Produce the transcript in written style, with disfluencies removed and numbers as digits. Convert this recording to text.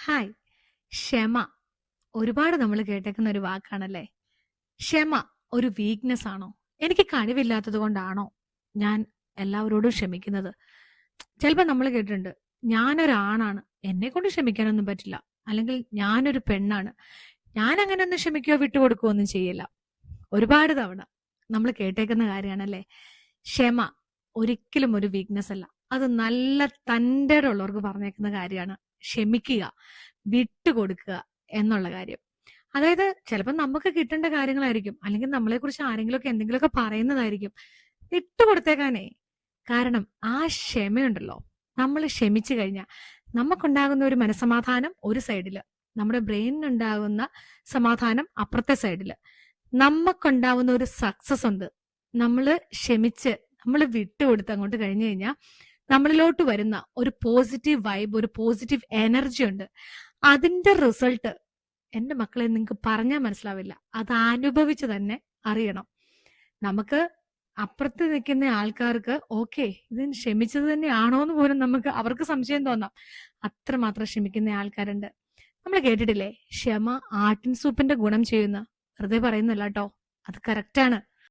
Hi. ക്ഷമ ഒരുപാട് നമ്മൾ കേട്ടേക്കുന്ന ഒരു വാക്കാണല്ലേ. ക്ഷമ ഒരു വീക്ക്നെസ് ആണോ? എനിക്ക് കഴിവില്ലാത്തത് കൊണ്ടാണോ ഞാൻ എല്ലാവരോടും ക്ഷമിക്കുന്നത്? ചിലപ്പോൾ നമ്മൾ കേട്ടിട്ടുണ്ട്, ഞാനൊരാണാണ്, എന്നെ കൊണ്ട് ക്ഷമിക്കാനൊന്നും പറ്റില്ല, അല്ലെങ്കിൽ ഞാനൊരു പെണ്ണാണ്, ഞാൻ അങ്ങനെ ഒന്നും ക്ഷമിക്കുകയോ വിട്ടുകൊടുക്കുകയോ ഒന്നും ചെയ്യില്ല. ഒരുപാട് തവണ നമ്മൾ കേട്ടേക്കുന്ന കാര്യമാണല്ലേ. ക്ഷമ ഒരിക്കലും ഒരു വീക്ക്നെസ് അല്ല, അത് നല്ല തൻ്റെ ഉള്ളവർക്ക് പറഞ്ഞേക്കുന്ന കാര്യമാണ്. ക്ഷമിക്കുക, വിട്ടുകൊടുക്കുക എന്നുള്ള കാര്യം. അതായത് ചിലപ്പോൾ നമുക്ക് കിട്ടേണ്ട കാര്യങ്ങളായിരിക്കും, അല്ലെങ്കിൽ നമ്മളെ കുറിച്ച് ആരെങ്കിലുമൊക്കെ എന്തെങ്കിലുമൊക്കെ പറയുന്നതായിരിക്കും. വിട്ടുകൊടുത്തേക്കാനേ. കാരണം ആ ക്ഷമയുണ്ടല്ലോ, നമ്മൾ ക്ഷമിച്ചു കഴിഞ്ഞാൽ നമുക്കുണ്ടാകുന്ന ഒരു മനസമാധാനം ഒരു സൈഡില്, നമ്മുടെ ബ്രെയിനിനുണ്ടാകുന്ന സമാധാനം അപ്പുറത്തെ സൈഡില്, നമുക്കുണ്ടാവുന്ന ഒരു സക്സസ് ഉണ്ട്. നമ്മൾ ക്ഷമിച്ച് നമ്മൾ വിട്ടുകൊടുത്ത് അങ്ങോട്ട് കഴിഞ്ഞു കഴിഞ്ഞാൽ നമ്മളിലോട്ട് വരുന്ന ഒരു പോസിറ്റീവ് വൈബ്, ഒരു പോസിറ്റീവ് എനർജി ഉണ്ട്. അതിന്റെ റിസൾട്ട് എന്റെ മക്കളെ നിങ്ങൾക്ക് പറഞ്ഞാൽ മനസ്സിലാവില്ല. അത് അനുഭവിച്ച് തന്നെ അറിയണം. നമുക്ക് അപ്പുറത്ത് നിൽക്കുന്ന ആൾക്കാർക്ക് ഓക്കെ, ഇത് ക്ഷമിച്ചത് തന്നെയാണോ എന്ന് പോലും നമുക്ക് അവർക്ക് സംശയം തോന്നാം. അത്രമാത്രം ക്ഷമിക്കുന്ന ആൾക്കാരുണ്ട്. നമ്മൾ കേട്ടിട്ടില്ലേ, ക്ഷമ ആട്ടിൻ സൂപ്പിന്റെ ഗുണം ചെയ്യുന്ന? വെറുതെ പറയുന്നല്ല കേട്ടോ, അത് കറക്റ്റാണ്.